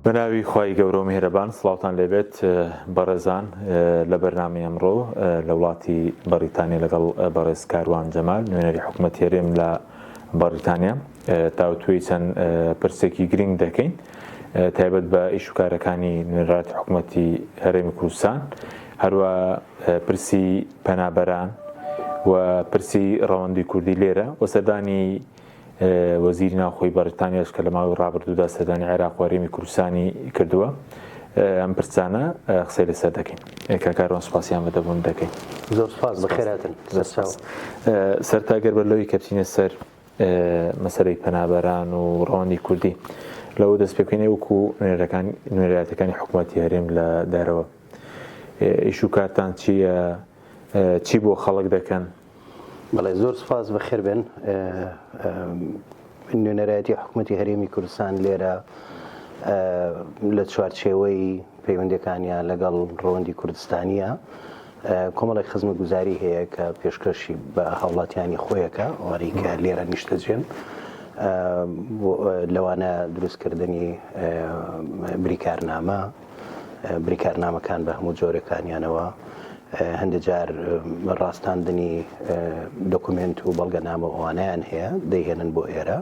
بەناوی خوای گەورە و میهرەبان سڵاوتان لێبێت بەڕێزان لە بەرنامەی ئەمڕۆ لە وڵاتی بەریتانیا لەگەڵ بەڕێز کاروان جەمال نوێنەری حکوومەت هێرێم لە بەریتانیا تاوتوێی چەند پرسێکی گرنگ دەکەین تایبەت بە ئیش و کارەکانی نوێنەراتی حکوومەتی هەرێمی کوردستان هەروە پرسی پەنابەران و پرسی ڕەوەندی کوردی لێرە و سەردانی وەزیری ناوخۆی بەریتانیاش کە لە ماوەی ڕابردوودا سەردانی عێراق و هەرێمی کوردستانی کردووە ئەم پرسانە قسەی لەسەر دەکەین کاکاروان سوپاسیان بەدەبوون دەکەین. زۆر سوپاس بەخێراتن. سەرتاگەر بەرلەوەی کە بچینە سەر مەسەلەی پەنابەران و ڕەوەندی کوردی لەوە دەست پێ بکەینێ وەکو نوێنەرایەتەکانی حکوومەتی هەرێم لە دارەوە ئیش و کارتان چییە چی بۆ خەڵک دەکەن؟ بەڵێ زۆر سوپاس بەخێر بێن. نوێنەرایەتی حکوومەتی هەرێمی کوردستان لێرە لە چوارچێوەی پەیوەندیەکانیان لەگەڵ ڕەوەندی کوردستانیە کۆمەڵێک خزمەتگوزاری هەیە کە پێشکەشی بە هاوڵاتیانی خۆیەکە ئەوانەی کە لێرە نیشتەجێن لەوانە دروستکردنی بریکارنامەکان بە هەموو جۆرەکانیانەوە هەندێک جار ڕاستاندنی دۆکومنت و بەڵگەنامە ئەوانیان هەیە دەیهێنن بۆ ئێرە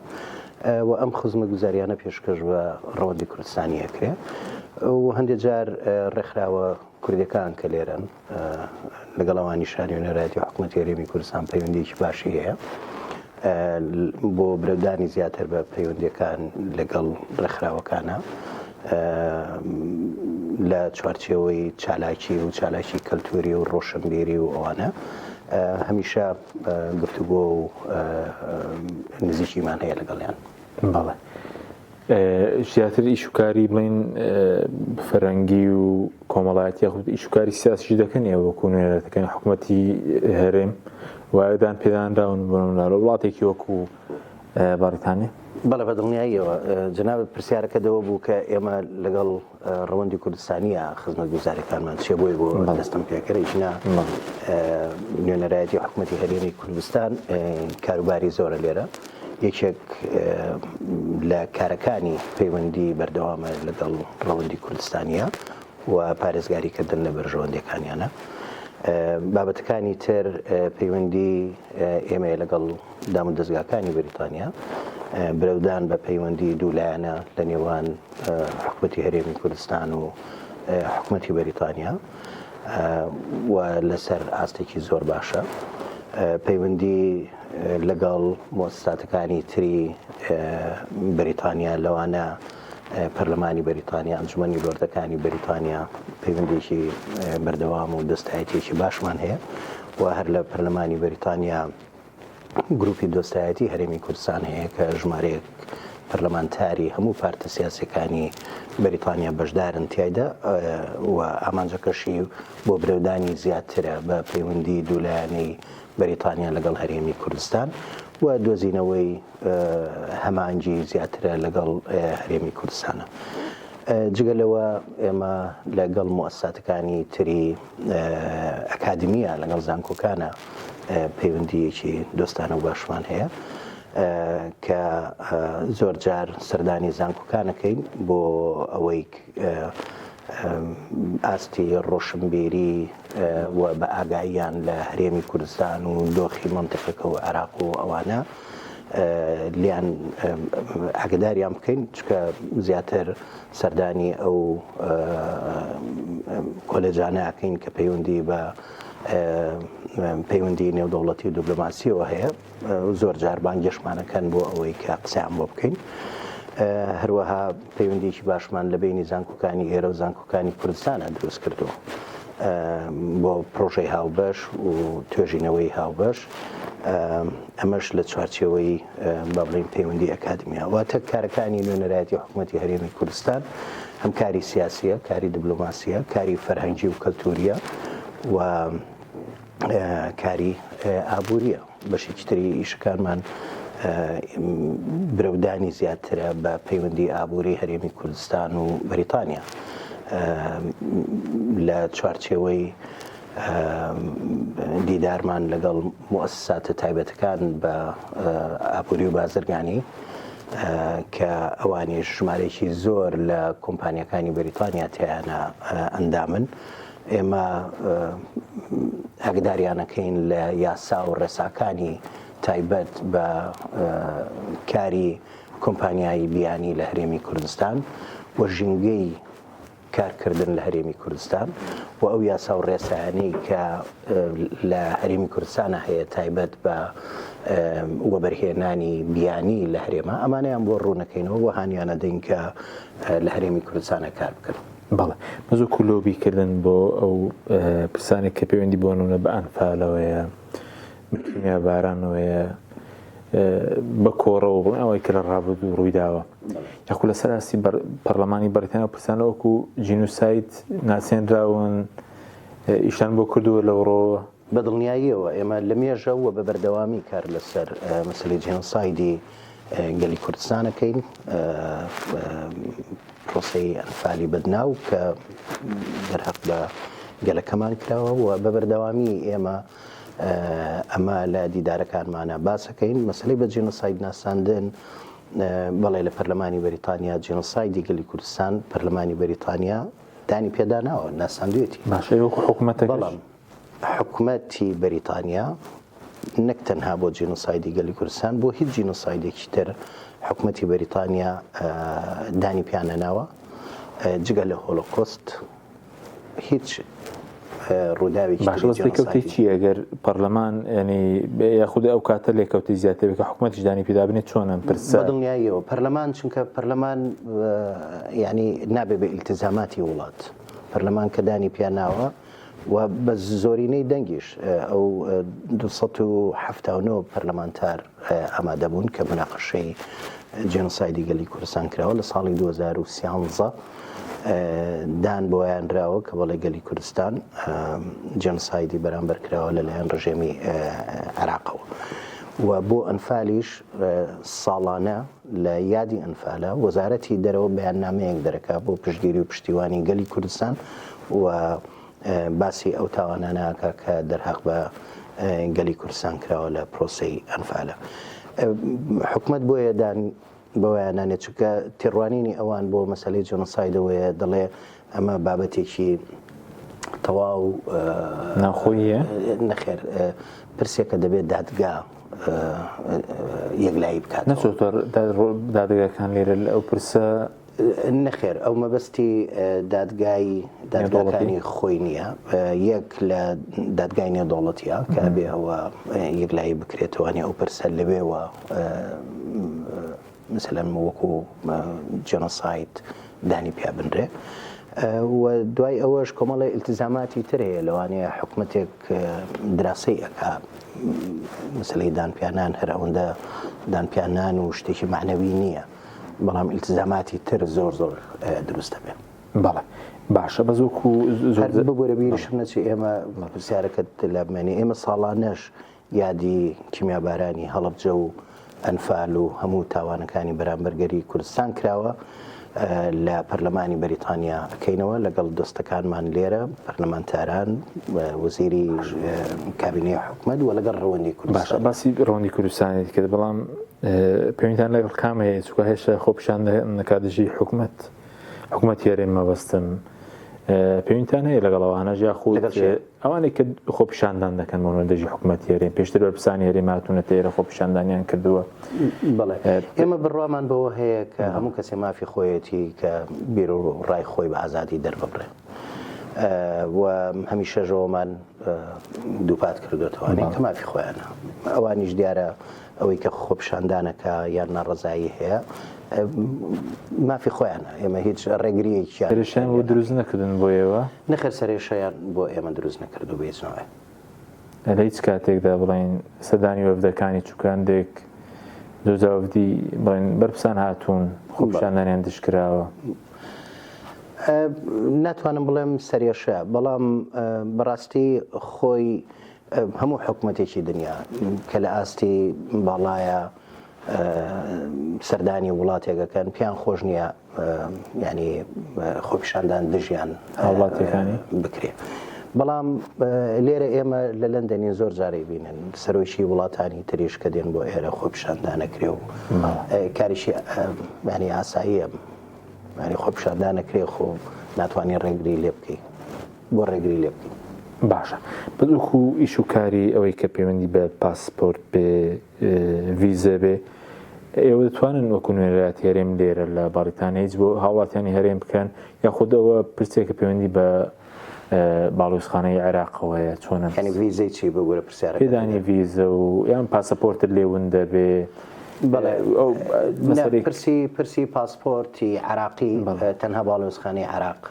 و ئەم خزمەتگوزاریانە پێشکەش بە ڕەوەندی کوردستانی ئەکرێ و هەندێک جار ڕێکخراوە کوردەکان کە لێرن لەگەڵ ئەوانیشان نوێنەرایەتی حکوومەتی هەرێمی کوردستان پەیوەندیەکی باشی هەیە بۆ برەودانی زیاتر بە پەیوەندیەکان لەگەڵ ڕێکخراوەکانە لە چوارچێوەی چالاکی کەلتوری و ڕۆشنبیری و ئەوانە هەمیشە گفتوگۆ و نزیکیمان هەیە لەگەڵیان. بەڵێ زیاتر ئیشوکاری بڵین فەرەنگی و کۆمەڵایەتی یاخود ئیشوکاری سیاسیی دەکەن ئێوە وەکو نوێنەرایەتەکانی حکوومەتی هەرێم وایەدان پێدانراون بۆ وڵاتێکی وەکو بەریتانیا؟ بەڵێ بەدڵنیاییەوە جەنابەت پرسیارەکەدەوە بوو کە ئێمە لەگەڵ ڕەوەندی کوردستانیە خزمەتگوزاریەکانمان چێ بۆی بۆ دەستم پێکەرە ژنا نوێنەرایەتی حکوومەتی هەرێمی کوردستان کاروباری زۆرە لێرە یەکێک لە کارەکانی پەیوەندی بەردەوامە لەگەڵ ڕەوەندی کوردستانیە و پارێزگاریکردن لە بەرژەوەندەکانیانە. بابەتەکانی تر پەیوەندی ئێمە لەگەڵ دام و دەستگاکانی بەریتانیا برەودان بە پەیوەندی دوولایەنە لە نێوان حکوومەتی هەرێمی کوردستان و حکوومەتی بەریتانیا و لەسەر ئاستێکی زۆر باشە پەیوەندی لەگەڵ مؤسساتەکانی تری بەریتانیا لەوانە پەرلەمانی بەریتانیا ئەنجومەنی لۆردەکانی بەریتانیا پەیوەندێکی بەردەوام و دەستایەتێکی باشمان هەیە و هەر لە پەرلەمانی بەریتانیا گروپی دۆستایەتی هەرێمی کوردستان هەیە کە ژمارەیەک پەرلەمانتاری هەموو پارتە سیاسەکانی بەریتانیا بەشدارن تایدا و ئامانجەکەشی بۆ برەودانی زیاترە بە پەیوەندی دوولایەنەی بەریتانیا لەگەڵ هەرێمی کوردستان و دۆزینەوەی هەمانگی زیاترە لەگەڵ هەرێمی کوردستانە. جگەلەوە ئێمە لەگەڵ مؤسساتەکانی تری ئەکادمیە لەگەڵ زانکۆکانە پەیوەندیەکی دۆستانە و باشمان هەیە کە زۆر جار سەردانی زانکۆکانەکەین بۆ ئەوەی ئاستی ڕۆشنبیری و بە ئاگاییان لە هەرێمی کوردستان و دۆخی مەنتیقەکە و عێراق و ئەوانە لیان ئاگداریان بکەین چکە زیاتر سەردانی ئەو کۆلێجانەکەین کە پەیوەندی بە پەیوەندی نێودەوڵەتی و دیپلۆماسیەوە هەیە زۆر جار بانگێشمانەکەن بۆ ئەوەی کە قسەیان بۆ بکەین. هەروەها پەیوەندیکی باشمان لە بینی زانکۆکانی ئێرە و زانکۆکانی کوردستانە دروست کردووە بۆ پرۆژەی هاوبەش و توێژینەوەی هاوبەش ئەمەش لە چوارچێوەی با بڵین پەیوەندی ئەکادمیە واتە کارەکانی نوێنەرایەتی حکوومەتی هەرێمی کوردستان هەم کاری سیاسیە کاری دیپلۆماسیە کاری فەرهەنگی و کەلتوریە و کاری ئابووریە بەشێکی تری ئیشەکانمان برەودانی زیاترە بە پەیوەندی ئابووری هەرێمی کوردستان و بەریتانیا لە چوارچێوەی دیدارمان لەگەڵ مؤسساتە تایبەتەکان بە ئابووری و بازرگانی کە ئەوانیش ژمارەیەکی زۆر لە کۆمپانیەکانی بریتانیا تیانە ئەندامن ئێمە ئاگداریانەکەین لە یاسا و ڕێساکانی تایبەت بە کاری کۆمپانیایی بیانی لە هەرێمی کوردستان و ژینگەی کارکردن لە هەرێمی کوردستان و ئەو یاسا و ڕێسایانەی کە لە هەرێمی کوردستانە هەیە تایبەت بە وەبەرهێنانی بیانی لە هەرێمە ئەمانەیان بۆ ڕوونەکەینەوە و هانیانە دەین کە لە هەرێمی کوردستانە کار بکەن. بەڵێ مەزوو کولۆبیکردن بۆ ئەو پرسانێک کە پەیوەندی بۆ نمونە بە ئەنفالەوەیە کیمیا بارانەوەیە بە کۆڕەوە بڵێن ئەوەی کە لە ڕابردوو ڕوویداوە یاخو لە سەراستی پەرلەمانی بەریتانیا پرسانە وەکو جینوسایت ناسێنراون ئیشان بۆ کردووە لەو ڕۆوە بەدڵنیاییەوە ئێمە لە مێژە و بە بەردەوامی کار لەسەر مەسەلەی جێنۆسایدی گەلی کوردستانەکەین پرۆسەی ئەنفالی بەدناو کە دەرهەق بە گەلەکەمان کراوە و بە بەردەوامی ئێمە ئەمە لە دیدارەکانمانە باسەکەین مەسەلەی بە جێنۆساید ناساندن بەڵێ لە پەرلەمانی بەریتانیا جێنۆسایدی گەلی کوردستان پەرلەمانی بەریتانیا دانی پێداناوە ناساندوێتی باشە وەکو حکوومەتە بەڵام حکوومەتی بەریتانیا نەک تەنها بۆ جێنۆسایدی گەلی کوردستان بۆ هیچ جێنۆسایدێکی تر حکوومەتی بەریتانیا دانی پیانەناوە جگە لە هۆلۆکۆست هیچ ڕووداوێکی باشکەوتی چی ئەگەر پەرلەمان ینی یاخود ئەو کاتە لێکەوتی زیاتر کە حکوومەتیش دانی پێدا بنێت چۆنە پرسە بەدڵنیاییەوە پەرلەمان چونکە پەرلەمان ینی نابێ بە ئیلتزاماتی وڵات پەرلەمان کە دانی پیاناوە و بە زۆرینەی دەنگیش ئەو 279 پەرلەمانتار ئامادە بوون کە مناقەشەی جێنۆسایدی گەلی کوردستان کراوە لە ساڵی 2013 دان بۆیانراوە کە بەڵێ گەلی کوردستان جێنۆسایدی بەرامبەر کراوە لەلایەن ڕژێمی عێراقەوە و بۆ ئەنفالیش ساڵانە لە یادی ئەنفالە وەزارەتی دەرەوە بەیاننامەیەک دەرەکات بۆ پشتگیری و پشتیوانی گەلی کوردستان و باسی ئەو تاوانانەکە کە دەرهەق بە گەلی کوردستان کراوە لە پرۆسەی ئەنفالە حکوومەت بۆیە بەوەیانانێت چونکە تێڕوانینی ئەوان بۆ مەسەلەی جێنۆسایدەوەیە دەڵێ ئەمە بابەتێکی تەواو ناخۆیە نەخێر پرسێکە دەبێت دادگا یەکلایی بکات نەچۆتە دادگاکان لێرە ئەو پرسە نەخێر ئەو مەبەستی دادگاکانی خۆی نییە یەک لە دادگای نێودەوڵەتیە کە بێ ئەوە یەکلایی بکرێتەوەنی ئەو پرسە لەوێوە مثلەن وەکو جێنۆساید دانی پیا بنرێ و دوای ئەوەش کۆمەڵی ئیلتزاماتی تر هەیە لەوانەیە حکوومەتێک دراسی ئەکا مەسەلەی دانپیانان هەر ئەوەندە دانپیانان و شتێکی معنەوی نییە بەڵام ئیلتزاماتی تر زۆر دروستە بێ بەڵێ باشە بەزووکو ببوورە بیرشم نەچی ئێمە پرسیارەکەت لە بمێنی ئێمە ساڵانەش یادی کیمیابارانی هەڵەبجە و ئەنفال و هەموو تاوانەکانی بەرامبەرگەری کوردستان کراوە لە پەرلەمانی بەریتانیا ئەکەینەوە لەگەڵ دۆستەکانمان لێرە پەرلەمانتاران وەزیری کابینەی حکوومەت و لەگەڵ ڕەوەندی کوردستان باشە باسی ڕەوەندی کوردستانی کرد بەڵام پێویستیان لەگەڵ کامەیە چووکە هێشتا خۆپیشان نەکاتژی حکوومەت یاڕێن مەبەستن پێویستیان هەیە لەگەڵەوانە یاخود ئەوانێک کە خۆپیشاندان دەکەن بۆ دەژی حکوومەت یاڕێن پێشتر بەرپرسانی هەرێم هاتوونەتە ئێرە خۆپیشاندانیان کردووە بەڵێ ئێمە بڕوامان بەوە هەیە کە هەموو کەسێ مافی خۆیەتی کە بیر و ڕای خۆی بە ئازادی دەرببڕێ و هەمیشە ژەوەمان دووپات کردوێتەوەی کە مافی خۆیانە ئەوانیش دیارە ئەوەی کە خۆپیشاندانەکە یان ناڕزایی هەیە مافی خۆیانە ئێمە هیچ ڕێگریەکیان بۆ دروست نەکردن بۆ ئێوە نەخێر سەرێشەیان بۆ ئێمە دروست نەکردو بێزنەوەی لە هیچ کاتێکدا بڵین سەدانی وەفدەکانی چووکاندێک دۆزاوەفدی بڵین بەرپرسان هاتوون خۆپیشاندانیان دشکراوە ناتوانم بڵێم سەرێشە بەڵام بەڕاستی خۆی هەموو حکوومەتێکی دنیا کە لە ئاستی باڵایە سەردانی وڵاتێکەکەن پیان خۆش نییە ینی خۆپیشاندان دژیان وڵاتەکانی بکرێ بەڵام لێرە ئێمە لە لەندەنی زۆر جارێ بینن سەرۆیشی وڵاتانی تریش کە دێن بۆ ئێرە خۆپیشاندانەکرێ و کاریشی ینی ئاساییە ینی خۆپیشاندانەکرێ خۆ ناتوانین ڕێگری لێ بکەی بۆ ڕێگری لێ بکەین. باشە بەدووکو ئیش و کاری ئەوەی کە پەیوەندی بە پاسپۆرت بێ ڤیزە بێ ئێوە دەتوانن وەکو نوێنەرایەتی هەرێم لێرە لە باریتانیا هیچ بۆ هاوڵاتیانی هەرێم بکەن یاخود ئەوە پرسێکە پەیوەندی بە باڵوێزخانەی عێراقەوەیە چۆنە ینی ڤیزەی چی بگورە پرسیارە پێدانی ڤیزە و یان پاسەپۆرتت لێون دەبێ پرسی پاسپۆرتی عراقی تەنها باڵوێزخانەی عراق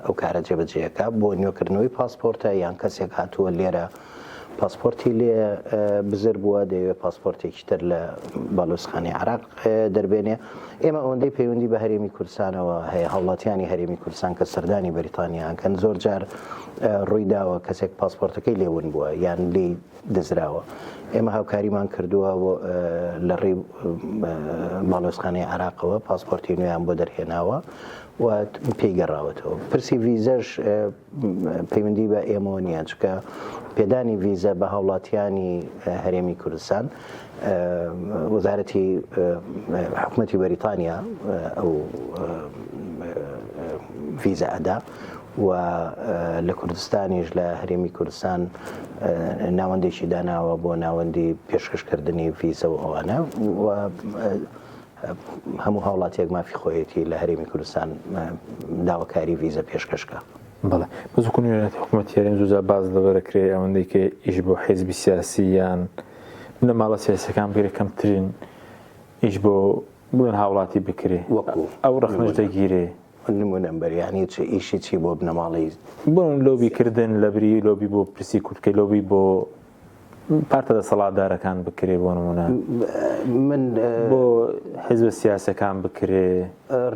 ئەو کارە جێبەجێەکە بۆ نوێکردنەوەی پاسپۆرتە یان کەسێک هاتووە لێرە پاسپۆرتی لێ بزر بووە دەیەوێت پاسپۆرتێکی تر لە باڵوێزخانەی عراق دەربێنێ. ئێمە ئەوەندەی پەیوەندی بە هەرێمی کوردستانەوە هەیە هەوڵاتیانی هەرێمی کوردستان کە سەردانی بەریتانیاکەن زۆر جار ڕوویداوە کەسێک پاسپۆرتەکەی لێون بووە یان لی دزراوە. ئێمە هاوکاریمان کردووە لە ڕێی باڵوێزخانەی عراقەوە پاسپۆرتی نوێیان بۆ دەرهێناوە و پێیگەڕاوەتەوە. پرسی ڤیزەش پەیوەندی بە ئێمە نییە چکە پێدانی ڤیزە بە هاوڵاتیانی هەرێمی کوردستان وەزارەتی حکوومەتی بەریتانیا ئەو ڤیزە ئەدا و لە کوردستانیش لە هەرێمی کوردستان ناوەندێکی داناوە بۆ ناوەندی پێشکەشکردنی ڤیزە و ئەوانە و هەموو هاوڵاتیەک مافی خۆیەتی لە هەرێمی کوردستان داواکاری ڤیزە پێشکەشکە. بەڵێ بەزووکو نوێنەتی حکوومەتی هەرێم زووجار باز لەبەرەکرێ ئەوەندەی کە ئیش بۆ حیزبی سیاسی یان لە ماڵە سیاسەکان بگرێ کەمترین ئیش بۆ بڵێن هاوڵاتی بکرێ وەکو ئەو ڕەخنەش دەگیرێ نمونە بەریانی چ ئیشی چی بۆ بنەماڵی بۆن لۆبیکردن لە بری لۆبی بۆ پرسی کورتکەی لۆبی بۆ پارتە دەسەڵاتدارەکان بکرێ بۆ نمونە من بۆ حیزب سیاسەکان بکرێ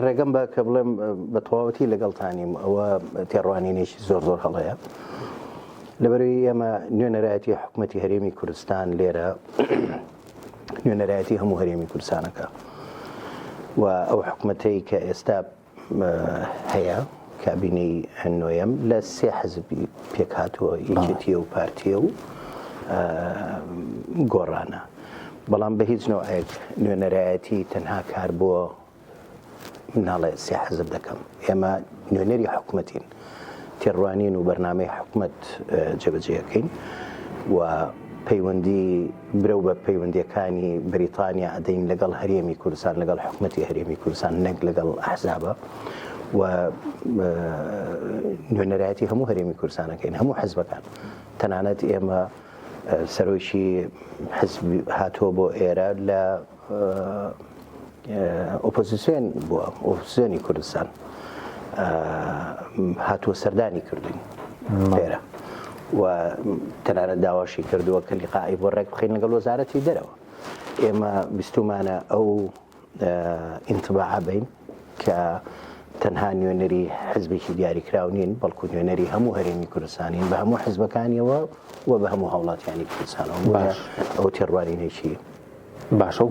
ڕێگەم بە کە بڵێم بە تەواوەتی لەگەڵتانیم ئەوە تێڕوانینێکی زۆر زۆر هەڵەیە لەبەرەوەی ئێمە نوێنەرایەتی حکوومەتی هەرێمی کوردستان لێرە نوێنەرایەتی هەموو هەرێمی کوردستانەکە و ئەو حکوومەتەی کە ئێستا هەیە کابینەی هەنۆیەم لە سێ حەزبی پێک هاتووە یەکێتیە و پارتیە و گۆڕانە بەڵام بە هیچ نوعێک نوێنەرایەتی تەنها کار بۆ مناڵێ سێ حەزب دەکەم ئێمە نوێنەری حکوومەتین تێڕوانین و بەرنامەی حکوومەت جێبەجێەکەین و پەیوەندی برەو بە پەیوەندیەکانی بریتانیا ئەدەین لەگەڵ هەرێمی کوردستان لەگەڵ حکوومەتی هەرێمی کوردستان نەک لەگەڵ ئەحزابە و نوێنەرایەتی هەموو هەرێمی کوردستانەکەین هەموو حەزبەکان تەنانەت ئێمە سەرۆیشی حزب هاتووە بۆ ئێرە لە ئۆپۆزیسیۆن بووە ئۆپۆزیسیۆنی کوردستان هاتووە سەردانی کردوین لێرە و تەنانەت داواشی کردووە کە لیقائی بۆ ڕێک بخەین لەگەڵ وەزارەتی دەرەوە ئێمە بیستمانە ئەو ئینتباع بین کە تەنها نوێنەری حزبێکی دیاریکراو نین بەڵکو نوێنەری هەموو هەرێمی کوردستانین بە هەموو حزبەکانیەوە و بە هەموو هاوڵاتیانی کوردستانەوە ئەو تێڕوانینێکی باشە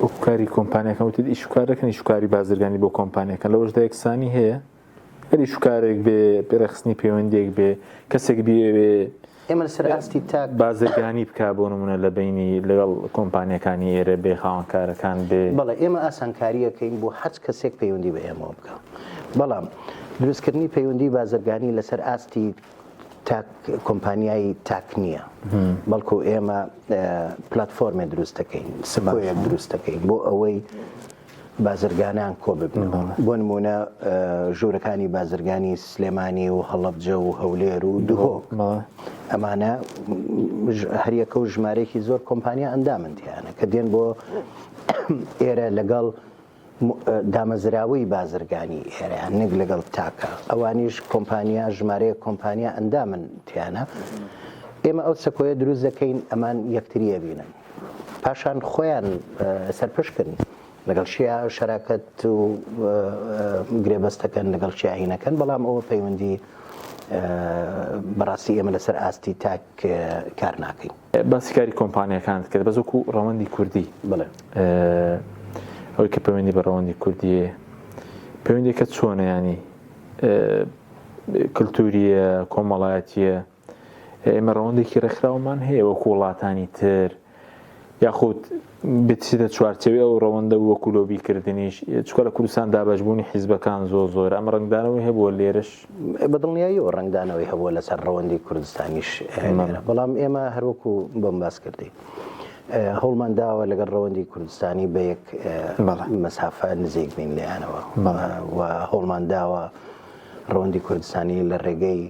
ئەو کاری کۆمپانیەکان وتت ئیشکار دەکەن ئیشکاری بازرگانی بۆ کۆمپانیەکان لەوەشدا یەکسانی هەیە هەری شکارێک بێ پێرەخستنی پەیوەندێک بێ کەسێک بێ ئێمە لەسەر ئاستی تاک بازرگانی بکە بۆ نمونە لە بینی لەگەڵ کۆمپانیەکانی ئێرە بێ خاوەنکارەکان بێ بەڵێ ئێمە ئاسانکاریەکەین بۆ هەچ کەسێک پەیوەندی بە ئێمە بکە بەڵام دروستکردنی پەیوەندی بازرگانی لەسەر ئاستی کۆمپانیایی تاک نییە بەڵکو ئێمە پلتفۆرمێ دروستەکەین سبەیەک دروستەکەین بۆ ئەوەی بازرگانان کۆ ببن بۆ نمونە ژوورەکانی بازرگانی سلێمانی و هەڵەبجە و هەولێر و دوهۆک ئەمانە هەریەکە و ژمارەیەکی زۆر کۆمپانیا ئەندامنتیانە کە دێن بۆ ئێرە لەگەڵ دامەزراوەی بازرگانی ئێرەیان نەک لەگەڵ تاکە ئەوانیش کۆمپانیا ژمارەیە کۆمپانیا ئەندامنتیانە ئێمە ئەو سەکۆیە دروست دەکەین ئەمان یەکتریە بینن پاشان خۆیان سەرپشکردن لەگەڵ شیع شەراکەت و گرێبەستەکەن لەگەڵ شیعینەکەن بەڵام ئەوە پەیوەندی بەڕاستی ئێمە لەسەر ئاستی تاک کار ناکەین باسی کاری کۆمپانیەکانت کرد بەزۆکو ڕەوەندی کوردی بڵێ ئەوەی کە پەیوەندی بە ڕەوەندی کوردیە پەیوەندێکە چۆنە ینی کللتوریە کۆمەڵایەتیە ئێمە ڕەوەندێکی ڕێکخراومان هەیە وەکو وڵاتانی تر یاخود بچیتە چوارچەوەی ئەو ڕەوەندە وەکو لۆبیکردنیش چکە لە کوردستان دابەشبوونی حیزبەکان زۆر ئەمە ڕنگدانەوەی هەبووە لێرەش بەدڵنیاییەوە ڕنگدانەوەی هەبووە لەسەر ڕەوەندی کوردستانیش بەڵام ئێمە هەروەکو بەم باس کردی هەوڵمان داوە لەگەڵ ڕەوەندی کوردستانی بە یەک مەسافە نزیک بین لێیانەوە و هەوڵمان داوە ڕەوەندی کوردستانی لە ڕێگەی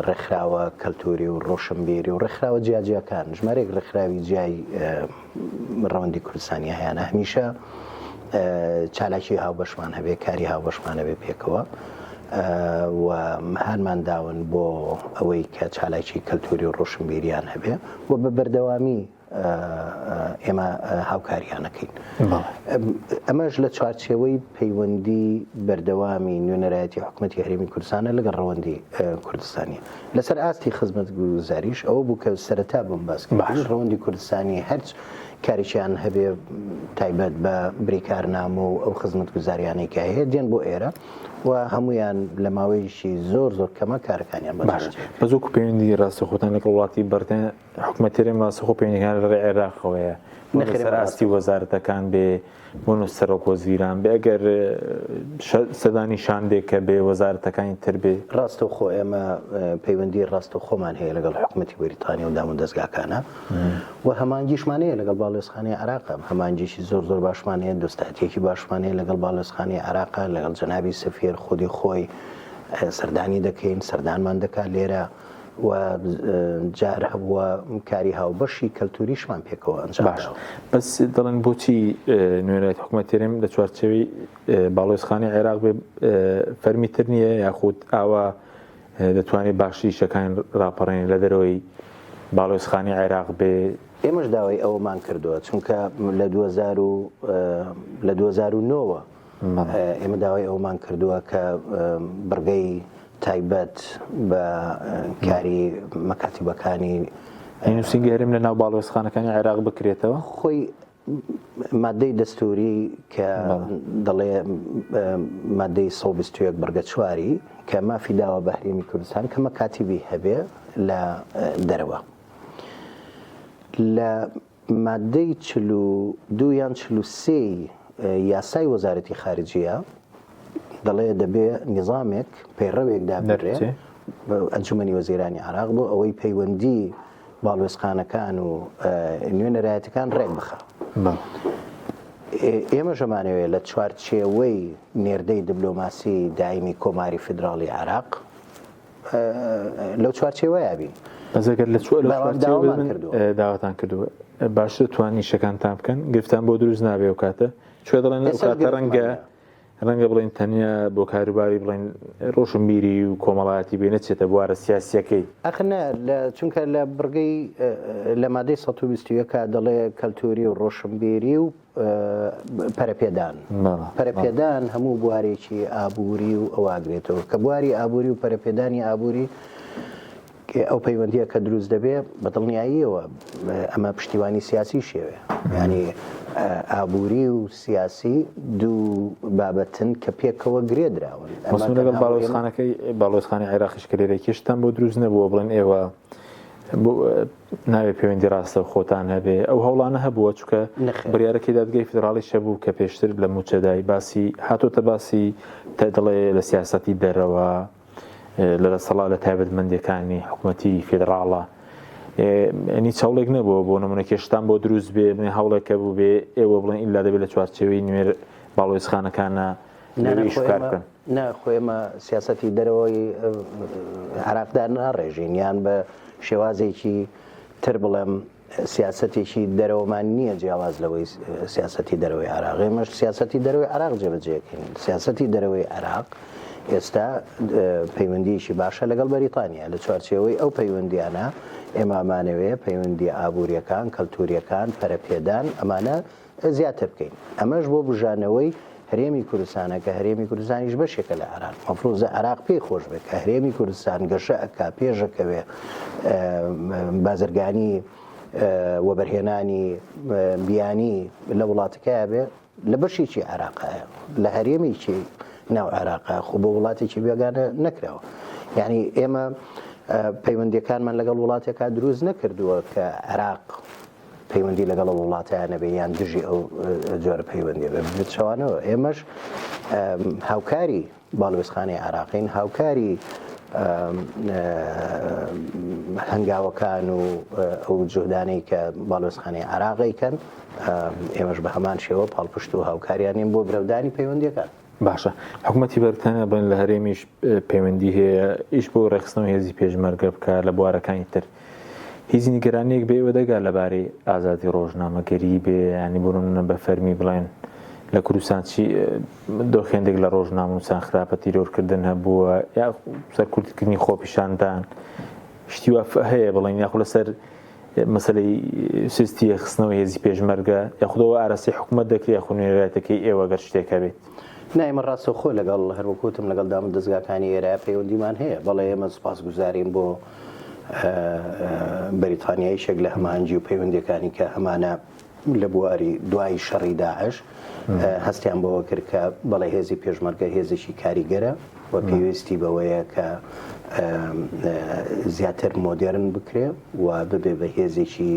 ڕێکخراوە کەلتوری و ڕۆشنبیری و ڕێکخراوە جیاجیەکان ژمارەیەک ڕێکخراوی جیای ڕەوەندی کوردستانی هەیەە هەمیشە چالاکی هاوبەشمان هەبێ کاری هاوبەشمان هەبێ پێکەوە و هەرمان داون بۆ ئەوەی کە چالاکی کەلتوری و ڕۆشنبیریان هەبێ و بە بەردەوامی ئێمە هاوکاریانەکەین ئەمەش لە چوارچێوەی پەیوەندی بەردەوامی نوێنەرایەتی حکوومەتی هەرێمی کوردستانە لەگەڵ ڕەوەندی کوردستانی لەسەر ئاستی خزمەتگوزاریش ئەوە بوو کە سەرەتا بم باس ڕەوەندی کوردستانی هەرچ کارێکیان هەبێ تایبەت بە بریکارنامە و ئەو خزمەتگوزاریانەی کە هەیە دێن بۆ ئێرە و هەمویان لە ماوەیەکی زۆر کەمە کارەکانیان بەزۆکو پەیوەندی ڕاستەخۆتان لەگەڵ وڵاتی بەردەن حکوومەت هەرێم ڕاستەخۆ پەیوەندیەکان لە ڕێی عێراقەوەیە سەر ئاستی وەزارەتەکان بێ بۆ سەرۆک وەزیران بێ ئەگەر سەدانی شاندێک کە بێ وەزارەتەکانی تر بێ ڕاستەوخۆ ئێمە پەیوەندی ڕاستەخۆمان هەیە لەگەڵ حکوومەتی بەریتانیا و دام و دەستگاکانە و هەمانگیشمانەیە لەگەڵ باڵێزخانەی عێراقە هەمانگیشی زۆر باشمانەیە دۆستایەتێکی باشمانەیە لەگەڵ باڵێزخانەی عێراقە لەگەڵ جەنابی سەفیر خودی خۆی سەردانی دەکەین سەردانمان دەکات لێرە و جار هەبووە کاری هاوبەشی کەلتوریشمان پێکەوە ئەنجام بەس دەڵێن بۆچی نوێنەرایەتی حکوومەتی هەرێم لە چوارچەوەی باڵێزخانەی عێراق بێ فەرمیتر نییە یاخود ئاوا دەتوانێت باشی شەکان ڕاپەڕێن لە دەرەوەی باڵێزخانەی عێراق بێ ئێمەش داوای ئەوەمان کردووە چونکە لە 2009 ئێمە داوای ئەومان کردووە کە بڕگەی تایبەت بە کاری مەکاتیبەکانی نووسینگە هەرێم لە ناو باڵێزخانەکانی عێراق بکرێتەوە خۆی مادەی دەستوری کە دەڵێ مادەی 121 بەرگە چواری کە مافی داوە بە هەرێمی کوردستان کە مەکاتیبی هەبێ لە دەرەوە لە مادەی 42 یان 43 یاسای وەزارەتی خارجیە دەڵێ دەبێ نیظامێک پەیڕەوێک دابرێ ئەنجومەنی وەزیرانی عێراق بۆ ئەوەی پەیوەندی باڵێزخانەکان و نوێنەرایەتەکان ڕێک بخە ئێمە ژەمانەوێت لە چوارچێوەی نێردەی دیبلۆماسی دایمی کۆماری فیدراڵی عێراق لەو چوارچێوەیە بین بەزەگەر لە داواتان کردووە باشتر توانی شەکانتان بکەن گرفتان بۆ دروست نابێ و کاتە چێ دەڵێن ئەو کاتە ڕەنگە بڵین تەنیا بۆ کاروباری بڵین ڕۆشنبیری و کۆمەڵایەتی بێ نەچێتە بوارە سیاسیەکەی ئەخنە چونکە لە بڕگەی لە مادەی 121 دەڵێ کەلتوری و ڕۆشنبیری و پەرەپێدان هەموو بوارێکی ئابووری و ئەواگرێتەوە کە بواری ئابووری و پەرەپێدانی ئابووری ئەو پەیوەندیە کە دروست دەبێ بەدڵنیاییەوە ئەمە پشتیوانی سیاسی شێوێ ینی ئابووری و سیاسی دوو بابەتن کە پێکەوە گرێ دراون لەگەڵ باڵێزخانەی عێراقیش کەلێرەکیشتان بۆ دروست نەبووە بڵێن ئێوە ناوێت پەیوەندی ڕاستە خۆتان هەبێ ئەو هەوڵانە هەبووە چکە بڕیارەکەی دادگای فیدراڵی شەبوو کە پێشتر لە موچەدای باسی هاتۆتە باسی دەڵێ لە سیاسەتی دەرەوە لە سەڵا لە تایبەتمەندیەکانی حکوومەتی فیدراڵە ئەنی چاوڵێک نەبووە بۆ نمونە کێشتان بۆ دروست بێ بڵێن هەوڵێکە بوو بێ ئێوە بڵێن ئیلا دەبێت لە چوارچێوەی نوێر باڵێزخانەکانە شکارکەن ناخۆێمە سیاسەتی دەرەوەی عێراقدار ناڕێژین یان بە شێوازێکی تر بڵێم سیاسەتێکی دەرەوەمان نییە جیاواز لەوەی سیاسەتی دەرەوەی عێراق ئێمەش سیاسەتی دەرەوەی عێراق جێبەجێکەین سیاسەتی دەرەوەی عێراق ئێستا پەیوەندیشی باشە لەگەڵ بەریتانیا لە چوارچێوەی ئەو پەیوەندیانە ئێمامانەوەیە پەیوەندی ئابوووریەکان کەلتوریەکان پەرەپێدان ئەمانە زیاتر بکەین ئەمەش بۆ بژانەوەی هەرێمی کوردستانە کە هەرێمی کوردستانیش بەشێکە لە عێراق مەفروضە عێراق پێی خۆش بێت کە هەرێمی کوردستان گەشە ئەکا پێشەکەوێ بازرگانی وەبەرهێنانی بیانی لە وڵاتەکەیە بێ لە بەشێکی عێراقایە لە هەرێمێکی ناو عێراقا خۆ بۆ وڵاتێکی بێگانە نەکراوە یعنی ئێمە پەیوەندیەکانمان لەگەڵ وڵاتێکا دروست نەکردووە کە عێراق پەیوەندی لەگەڵ وڵاتیانە بێ یان دژی ئەو جۆرە پەیوەندی بێت شەوانەوە ئێمەش هاوکاری باڵوێزخانەی عێراقین هاوکاری هەنگاوەکان و ئەو جۆدانەی کە باڵوێزخانەی عێراقیکەن ئێمەش بە هەمان شێوە پاڵپشت و هاوکاریانین بۆ برەودانی پەیوەندیەکان باشە حکوومەتی بەریتانیا بن لە هەرێمیش پەیوەندی هەیە ئیش بۆ ڕێخستنەوە هێزی پێشمەرگە بکە لە بوارەکانی تر هیچ نیگەرانەیەک بێوە دەگا لەبارەی ئازادی ڕۆژنامەگەری بێ ینی بڕونە بە فەرمی بڵێن لە کوردستان چی دۆخێندێک لە ڕۆژنامە نووسان خراپە تیرۆرکردن هەبووە یا سەرکوردکردنی خۆپیشاندان شتی هەیە بڵێن یاخۆ لەسەر مەسەلەی سستی خستنەوە هێزی پێشمەرگە یاخودەوە ئاراسی حکوومەت دەکرێت یاخۆ نوێنەرایەتەکەی ئێوە گەر شتێکە بێت نایمە ڕاستە خۆ لەگەڵ هەروەکوتم لەگەڵ دامە دەستگاکانی ئێرە پەیوەندیمان هەیە بەڵێ ئێمە سوپاسگوزارین بۆ بەریتانیای شێک لە هەمانجی و پەیوەندیەکانی کە هەمانە لە بواری دوای شەڕی داعش هەستیان بەوە کرد کە بەڵێ هێزی پێشمەرگە هێزێکی کاریگەرە و پێویستی بەوەیە کە زیاتر مۆدێرن بکرێ و ببێ بە هێزێکی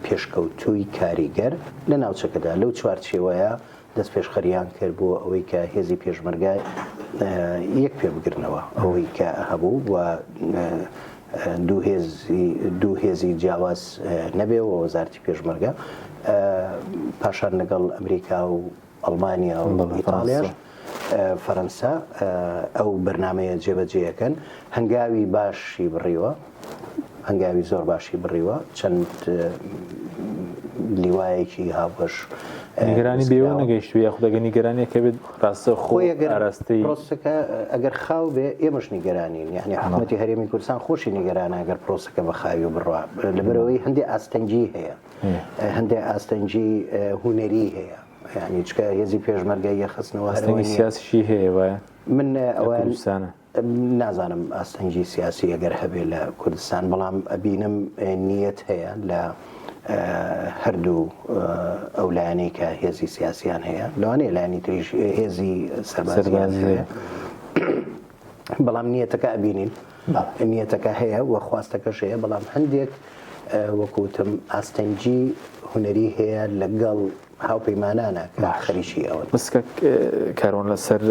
پێشکەوتووی کاریگەر لە ناوچەکەدا لەو چوارچێوەیە دەست پێشخەریان کرد بۆ ئەوەی کە هێزی پێشمەرگای یەک پێ بگرنەوە ئەوەی کە هەبوو و دوو هێزی جیاواز نەبێ و وەزارەتی پێشمەرگە پاشان لەگەڵ ئەمریکا و ئەڵمانیا و ئیتاڵیاش فەرەنسا ئەو بەرنامەیە جێبەجێەکەن هەنگاوی باشی بڕیوە هەنگاوی زۆر باشی بڕیوە چەند لیوایەکی هاوبەش نیگەرانی بێوە نەگەیشتووە یاخودەگە نیگەرانێکە بێت ڕاستە خۆی ئاراستەی پرۆسەکە ئەگەر خاو بێ ئێمەش نیگەرانین یعنی حکوومەتی هەرێمی کوردستان خۆشی نیگەرانە ئەگەر پرۆسەکە بە خاوی و بڕوا لەبەرەوەی هەندێک ئاستەنجی هەیە هەندێک ئاستەنجی هونەری هەیە یعنی چکە هێزی پێشمەرگە یەخستنەوە هەرێمی سیاسیشی هەیە وایە من ئەوان نازانم ئاستەنجی سیاسی ئەگەر هەبێ لە کوردستان بەڵام ئەبینم نیەت هەیە لە هەردوو ئەو لایەنەی کە هێزی سیاسیان هەیە لەوانەیە لایەنی تریش هێزی سەربازیان هەیە بەڵام نیەتەکە ئەبینین نیەتەکە هەیە و خواستەکەش هەیە بەڵام هەندێک وەکوتم ئاستەنجی هونەری هەیە لەگەڵ هاوپەیمانانە خەریکی ئەوە بەسکە کارۆن لەسەر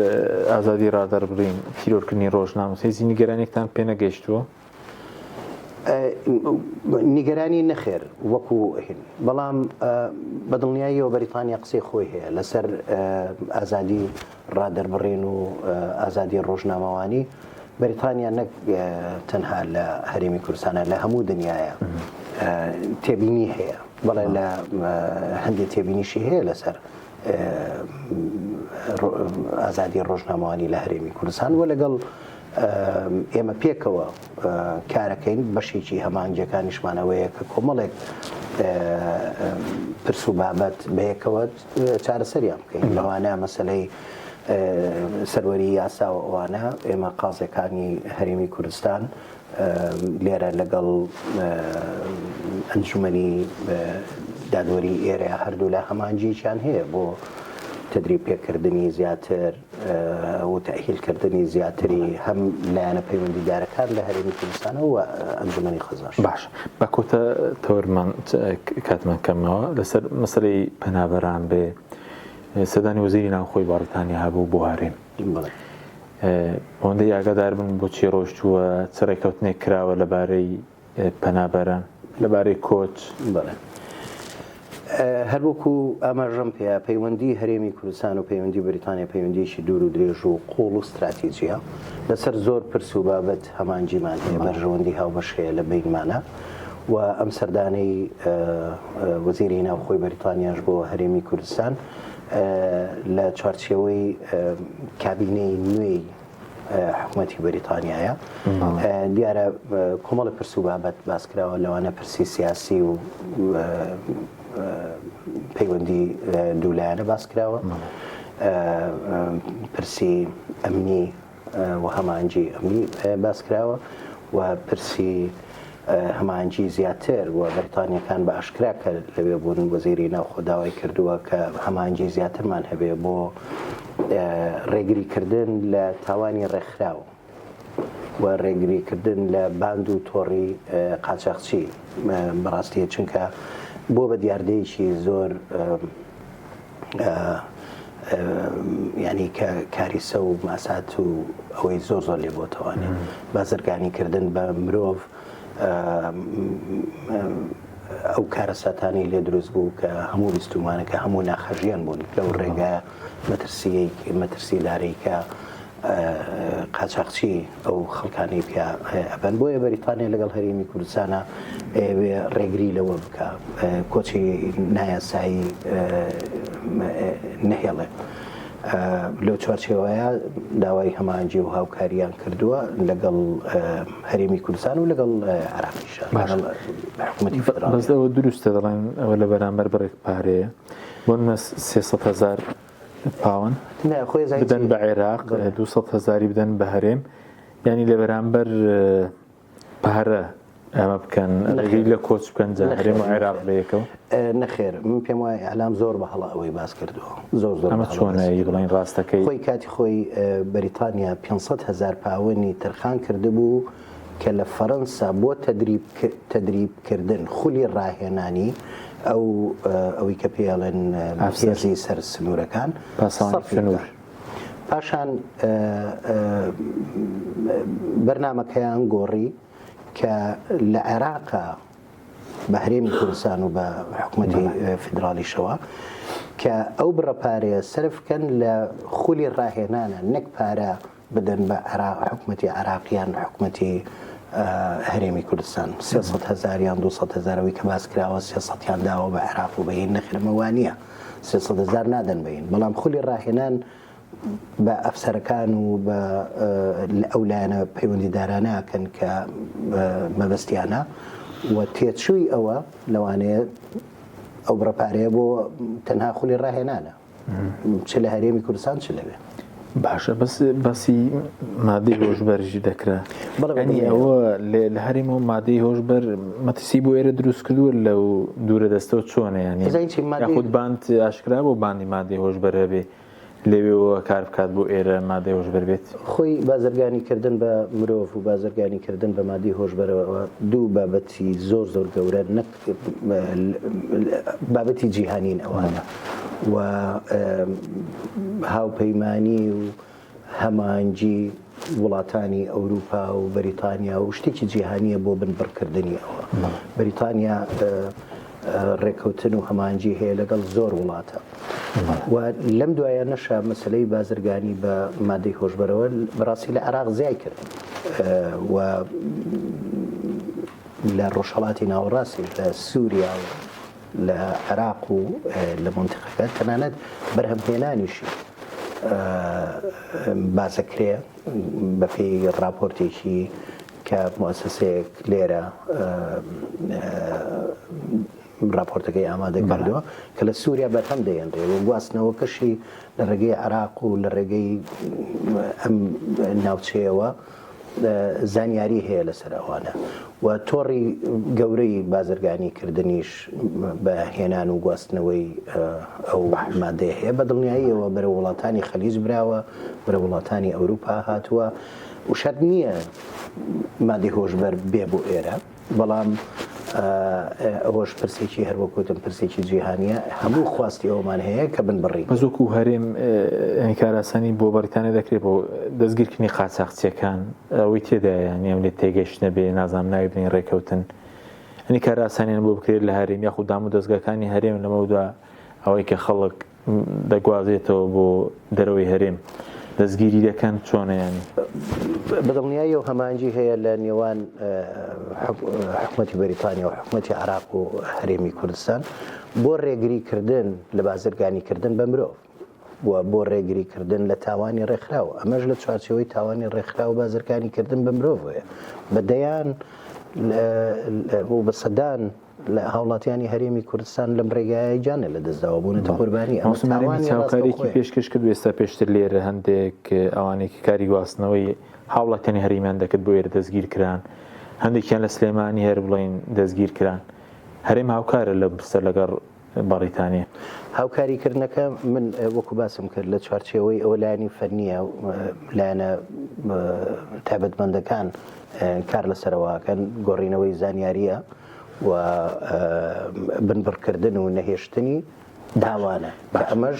ئازادی ڕادەربڕین تیرۆرکردنی ڕۆژنامە هێزی نیگەرانێکتان پێ نەگەیشتووە نیگەرانی نەخێر وەکو هین بەڵام بەدڵنیاییەوە بەریتانیا قسەی خۆی هەیە لەسەر ئازادی ڕادەربڕین و ئازادی ڕۆژنامەوانی بەریتانیا نەک تەنها لە هەرێمی کوردستانە لە هەموو دنیاە تێبینی هەیە بەڵێ لە هەندێک تێبینیشی هەیە لەسەر ئازادی ڕۆژنامەوانی لە هەرێمی کوردستان و لەگەڵ ئێمە پێکەوە کارەکەین بەشێکی هەمانجەکانیشمانەوەیە کە کۆمەڵێک پرس و بابەت بەیەکەوە چارەسەریان بکەین لەوانە مەسەلەی سەروەری یاسا و ئەوانە ئێمە قازەکانی هەرێمی کوردستان لێرە لەگەڵ ئەنجومەنی دادوەری ئێرە هەردوو لە هەمانجییان هەیە بۆ تدریب پێکردنی زیاتر و تأهیلکردنی زیاتری هەم لایەنە پەیوەندیدارەکان لە هەرێمی کوردستانە و ئەنجومەنی خزمەت باش بە کۆتە تەوەرمان کاتمان کەمەوە لەسەر مەسەلەی پەنابەران بێ سەدانی وەزیری ناوخۆی باڕیتانیا هەبوو بۆ هەرێم ئەوەندەی ئاگادار بن بۆچی ڕۆژتووە چ ڕێکەوتنێک کراوە لەبارەی پەنابەران لەبارەی کۆچ هەروەکو ئاماژەم پێ پەیوەندی هەرێمی کوردستان و پەیوەندی بەریتانیا پەیوەندیەکی دوور و درێژ و قوڵ و استراتیجیە لەسەر زۆر پرس و بابەت هەمانجیمان هەیە بەرژەوەندی هاوبەش هەیە لە بینمانە و ئەم سەردانەی وەزیری ناوخۆی بەریتانیاش بۆ هەرێمی کوردستان لە چوارچێوەی کابینەی نوێی حکوومەتی بەریتانیایە دیارە کۆمەڵە پرس و بابەت باسکراوە لەوانە پرسی سیاسی و پەیوەندی دوولایەنە باسکراوە پرسی ئەمنی و هەمانجی ئەمنی باسکراوە و پرسی هەمانجی زیاتر و بەریتانیەکان بە ئاشکرا کە لەوێ بوون وەزیری ناوخۆ داوای کردووە کە هەمانجی زیاترمان هەبێ بۆ ڕێگریکردن لە تاوانی ڕێکخراوە و ڕێگریکردن لە باند و تۆڕی قاچاقچی بەڕاستیە چونکە بۆ بە دیاردەیەکی زۆر ینی کە کاریسە و ماسات و ئەوەی زۆر زۆر لێ بۆتەوانێت بازرگانیکردن بە مرۆڤ ئەو کارەساتانی لێ دروست بوو کە هەموو بیستومانەکە هەموو ناخەژیان بوون لەو ڕێگە مەترسی لارەیکە قاچاقچی ئەو خەڵکانی ئەبەن بۆیە بەریتانیا لەگەڵ هەرێمی کوردستانە ڕێگری لەوە بکە کۆچی نایاسایی نەهێڵێ لەو چوارچێوەیە داوای هەمانجی و هاوکاریان کردووە لەگەڵ هەرێمی کوردستان و لەگەڵ عێراقیش حکوومەتی فدراڵ. بەس ئەوە دروستە دەڵێن ئەوە لە بەرامبەر بڕێک پارەیە بۆ 300,000 پاوەند بدەن بە عێراق 200,000 بدەن بە هەرێم ینی لە بەرامبەر پارە ئەمە بکەن ڕێگەی لە کۆچ بکەن هەرێم و عێراق بەیەکەوە. نەخێر من پێم وایە ئەعلام زۆر بە هەڵا ئەوەی باس کردووە زۆر ئەمە چۆنایی بڵین ڕاستەکەی خۆی کاتی خۆی بەریتانیا 500,000 پاوەنی تەرخان کردبوو کە لە فەڕەنسا بۆ تەدریبکردن خولی ڕاهێنانی ئەوەی کە پێڵێن هێزی سەر سنوورەکان پاشان بەرنامەکەیان گۆڕی کە لە عێراقا بە هەرێمی کوردستان و بە حکوومەتی فیدراڵیشەوە کە ئەو بڕەپارەیە سرفکەن لە خولی ڕاهێنانە نەک پارە بدەن بە حکوومەتی عێراقیان حکوومەتی هەرێمی کوردستان 300,000 یان 200,000ەوەی کە باس کراوە 300یان داوە بە عێراق و بەهین نەخرمەوانە 300,000 نادەن بەین بەڵام خولی ڕاهێنان بە ئەفسەرەکان و بە ئەو لایەنە پەیوەندیدارانەکەن کە مەبەستیانە و تێچووی ئەوە لەوانەیە ئەو بڕەپارەیە بۆ تەنها خولی ڕاهێنانە چ لە هەرێمی کوردستان چ لەوێ باشە بەسی مادەی هۆشبەرژی دەکرا ینی ئەوە لە هەرێمەوە مادەی هۆشبەر مەترسی بۆ ئێرە دروست کردووە لەو دوورە دەستەوە چۆنە ینی یاخود باند ئاشکرا بۆ باندی مادەی هۆشبەرە بێ لەوێەوە کار بکات بۆ ئێرە مادەی هۆشبەر بێت خۆی بازرگانیکردن بە مرۆڤ و بازرگانیکردن بە مادەی هۆشبەرەوە دوو بابەتی زۆر گەورە نەک بابەتی جیهانین ئەوانە و هاوپەیمانی و هەمانجی وڵاتانی ئەوروپا و بەریتانیا و شتێکی جیهانیە بۆ بنبڕکردنی ئەوە بەریتانیا ڕێکەوتن و هەمانجی هەیە لەگەڵ زۆر وڵاتە و لەم دوایە نەشا مەسلەی بازرگانی بە مادەی هۆشبەرەوە بەڕاستی لە عێراق زیای کرد و لە ڕۆژهەڵاتی ناوەڕاستی لە سووریا و لە عێراق و لە مۆنتیقەکە تەنانەت بەرهەمهێنانیشی بازەکرێ بەپێی راپۆرتێکی کە مؤسسەیەک لێرە راپۆرتەکەی ئامادە کردووە کە لە سووریا بەرهەم دەیەنرێ و گواستنەوە کەشی لە ڕێگەی عێراق و لە ڕێگەی ئەم ناوچەیەوە زانیاری هەیە لەسەر ئەوانە و تۆڕی گەورەی بازرگانی کردنیش بە هێنان و گواستنەوەی ئەو مادەیە هەیە بە دڵنیاییەوە بەرە وڵاتانی خەلیج براوە بەرە وڵاتانی ئەوروپا هاتووە و شەرت نییە مادەی هۆشبەر بێ بۆ ئێرە بەڵام ئەوەش پرسێکی هەروەکوتم پرسێکی جیهانیە هەموو خواستی ئەومان هەیە کە بنبڕی بەزۆک و هەرێم کاراسانی بۆ بەریتانیا دەکرێت بۆ دەستگیرکردنی قاچاقچیەکان ئەوەی تێدایە نیام لێت تێگەشتە بێ نازانام ناوی بنین ڕێکەوتن ئەنی کاراسانیان بۆ بکرێت لە هەرێم یاخود دام و دەستگاکانی هەرێم لەمەودا ئەوەی کە خەڵک دەگوازێتەوە بۆ دەرەوەی هەرێم دەستگیری دەکەن چۆنەیانی بەدڵنیایی و هەمانجی هەیە لە نێوان حکوومەتی بەریتانیا و حکوومەتی عێراق و هەرێمی کوردستان بۆ ڕێگریکردن لە بازرگانیکردن بە مرۆڤ و بۆ ڕێگریکردن لە تاوانی ڕێکخراوە ئەمەش لە چوارچەوەی تاوانی ڕێکخراو و بازرگانیکردن بە مرۆڤەیە بەدەیان بۆ بە سەدان لە هاوڵاتیانی هەرێمی کوردستان لەم ڕێگایە جانە لە دەستداوە بوونەتە قوربانی چاوکارێکی پێشکەش کرد ئێستا پێشتر لێرە هەندێک ئەوانێکی کاری گواستنەوەی هاوڵاتیانی هەرێمیان دەکرد بۆ ئێرە دەستگیر کران هەندێکیان لە سلێمانی هەر بڵین دەستگیر کران هەرێم هاوکارە لە برسە لەگەڵ بەریتانیا هاوکاریکردنەکە من وەکو باسم کرد لە چوارچێوەی ئەوە لایەنی فەرنیە لایەنە تایبەتمەندەکان کار لەسەرەوەکەن گۆڕینەوەی زانیاریە و بنبڕکردن و نەهێشتنی داوانە ئەمەش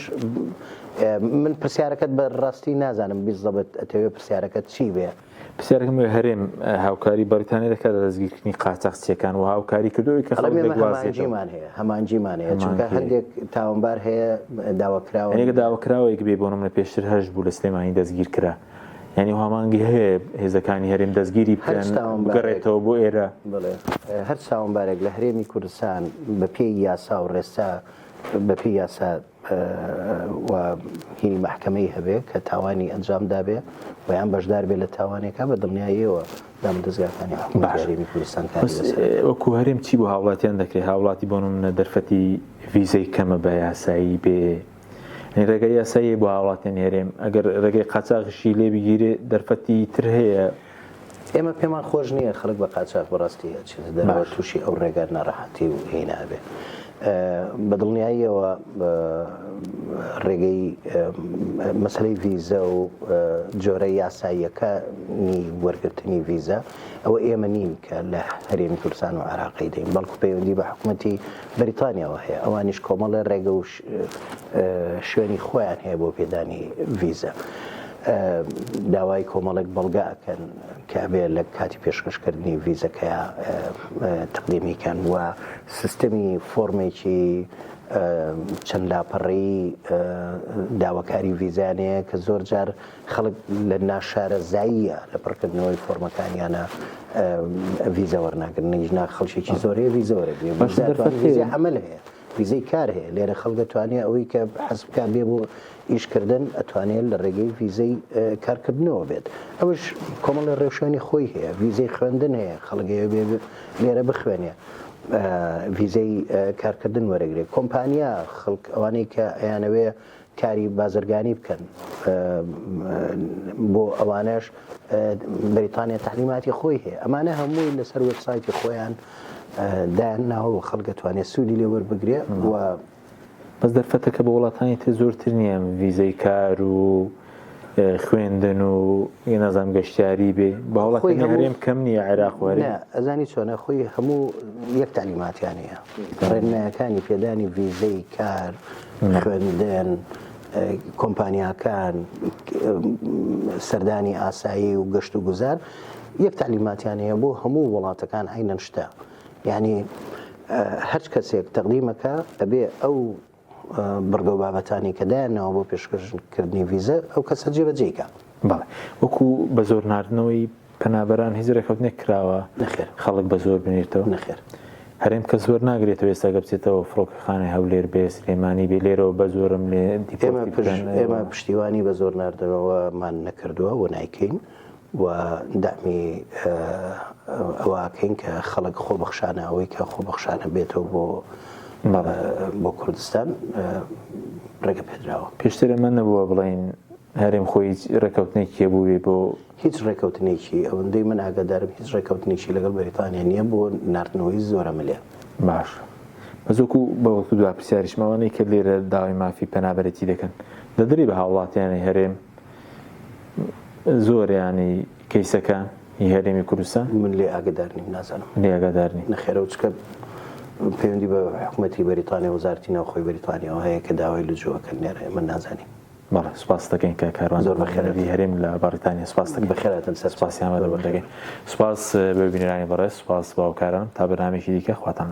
من پرسیارەکەت بە ڕاستی نازانم بیزەبێت ئەتەوێت پرسیارەکەت چی بێ پرسیارەکەم هەرێم هاوکاری بەریتانیا دەکات لە دەستگیرکردنی قاچاقچیەکان و هاوکاری کردوی کە هەمانجیمان هەیە هەمانجیمان هەیە چونکە هەندێک تاوانبار هەیە داواکراوە ئەنێکە داواکراوەیەک بێ بۆ نمونە پێشتر هەش بوو لە سلێمانی دەستگیر کرا یعنی هەمانگی هەیە هێزەکانی هەرێم دەستگیری بکەن بگەڕێتەوە بۆ ئێرە هەر چاوەمبارێک لە هەرێمی کوردستان بە پێی یاسا و ڕێستا بە پێی یاسا و هینی محکەمەی هەبێ کە تاوانی ئەنجامدا بێ و یان بەشدار بێ لە تاوانێکە بە دڵنیاییەوە دام دەستگاکانی هەرێمی کوردستان وەکو هەرێم چی بۆ هاوڵاتیان دەکرێت هاوڵاتی بۆ نمونە دەرفەتی ڤیزەی کەمە بە یاسایی بێ ڕێگەی یاسایی بۆ هاوڵاتیان هێرێم ئەگەر ڕێگەی قاچاقشی لێ بگیرێ دەرفەتی تر هەیە ئێمە پێمان خۆش نییە خەڵک بە قاچاق بەڕاستی دەرەوە تووشی ئەو ڕێگە ناڕەحەتی و هێنابێ بە دڵنیاییەوە ڕێگەی مەسلەی ڤیزە و جۆرە یاساییەکانی وەرگرتنی ڤیزە ئەوە ئێمە نین کە لە هەرێمی کوردستان و عێراقی دەین بەڵکو پەیوەندی بە حکوومەتی بەریتانیاوە هەیە ئەوانیش کۆمەڵە ڕێگە و شوێنی خۆیان هەیە بۆ پێدانی ڤیزە داوای کۆمەڵێک بەڵگاکەن کابێ لە کاتی پێشکەشکردنی ڤیزەکەیە تقدیمیکەن و سیستەمی فۆرمێکی چەند لاپەڕی داواکاری ڤیزانەیە کە زۆر جار خەڵک لە ناشارەزاییە لە پڕکردنەوەی فۆرمەکانیانە ڤیزە وەرناگرن نەیژنا خەڵکێکی زۆرەیە ڤیزە وەرەگرێ ڤیزە عەمەل هەیە ڤیزەی کار هەیە لێرە خەڵک دەتوانێت ئەوەی کە حەزبکە بێ بۆ ئیشکردن ئەتوانێت لە ڕێگەی ڤیزەی کارکردنەوە بێت ئەوش کۆمەڵی ڕێوشێنی خۆی هەیە ڤیزەی خوێندن هەیە خەڵگەیە بێ لێرە بخوێنێ ڤیزەی کارکردن وەرەگرێت کۆمپانیا خەڵک ئەوانەی کە ئەیانەوێ کاری بازرگانی بکەن بۆ ئەوانەش بەریتانیا تەعلیماتی خۆی هەیە ئەمانە هەمووی لەسەر وێبسایتی خۆیان دایان ناوە خەڵک دەتوانێت سوودی لێ وەربگرێ و بەس دەرفەتەکە بە وڵاتانی تر زۆرتر نییە ڤیزەی کار و خوێندن و نازانم گەشتیاری بێ بە وڵاتی هەرێم کەم نییە عێراق وەرە ئەزانی چۆنە خۆی هەموو یەک تەعلیماتیان هەیە ڕێنمایەکانی پێدانی ڤیزەی کار خوێندن کۆمپانیاکان سەردانی ئاسایی و گەشت و گوزار یەک تەعلیماتیان هەیە بۆ هەموو وڵاتەکان عینەن شتە یعنی هەر کەسێک تەقدیمەکە ئەبێ ئەو بڕگە و بابەتانی کە دایانەوە بۆ پێشکەشکردنی ڤیزە ئەو کەسە جێبەجێیکە بەڵێ وەکو بە زۆر ناردنەوەی پەنابەران هیچ ڕێکەوتنێک کراوە خەڵک بە زۆر بنێتەوە نەخێر هەرێم کە زۆر ناگرێتەوە ئێستاگە بچێتەوە فڕۆکەخانەی هەولێر بێ سلێمانی بێ لێرەوە بە زۆرم لێ ئێمە پشتیوانی بە زۆر ناردنەوەمان نەکردووە و نایکەین و دامی ئەوەکەین کە خەڵک خۆبەخشانە ئەوەی کە خۆبەخشانە بێتەوە بۆ کوردستان ڕێگە پێدراوە پێشتر ئەمە نەبووە بڵین هەرێم خۆی ڕێکەوتنێکی هەبووێ بۆ هیچ ڕێکەوتنێکی ئەوەندەی من ئاگادارم هیچ ڕێکەوتنێکی لەگەڵ بەریتانیا نییە بۆ ناردنەوەی زۆرە ملێ باش بەزۆکو بەوەکو دوا پرسیاریشمەوەی کە لێرە داوای مافی پەنابەرەتی دەکەن دەدری بە هاوڵاتیانی هەرێم زۆر ینی کەیسەکان هەرێمی کوردستان من لێ ئاگدارنی نازانم لێ ئاگادارنی نەخێرە چکە پەیوەندی بە حکوومەتی بەریتانیا وەزارەتی ناوخۆی بەریتانیاەوە هەیە کە داوای لجووەکەن لێرە من نازانیم بەڵێ سوپاس دەکەین کە کاروان زۆر بەخێرەوی هەرێم لە بەریتانیا سوپاس دەکەین بەخێراتن سەر سپاسیان بەدەکەین سوپاس بە بینەرانی بەڕێز سوپاس باوکاران تا بەنامێکی دیکە خواتان